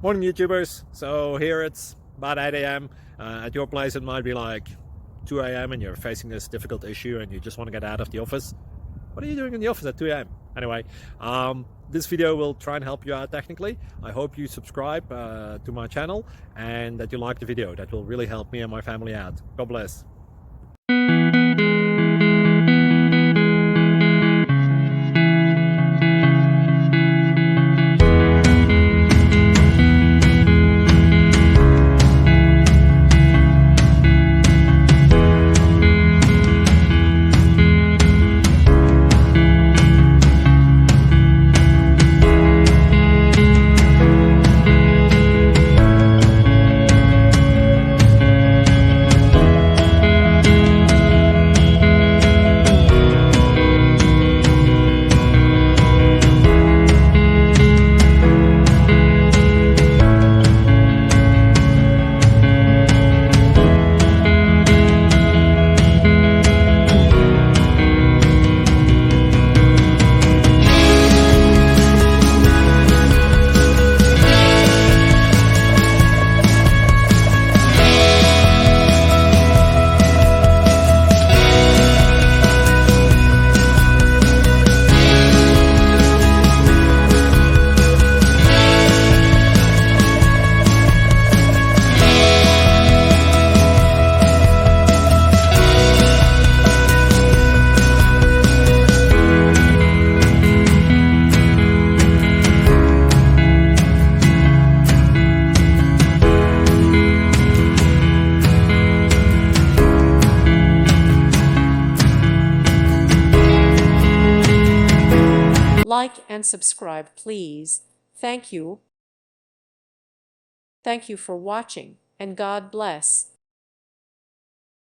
Morning YouTubers. So here it's about 8 a.m. At your place it might be like 2 a.m. and you're facing this difficult issue and you just want to get out of the office. What are you doing in the office at 2 a.m.? Anyway, this video will try and help you out technically. I hope you subscribe to my channel and that you like the video. That will really help me and my family out. God bless. Like and subscribe, please. Thank you. Thank you for watching, and God bless.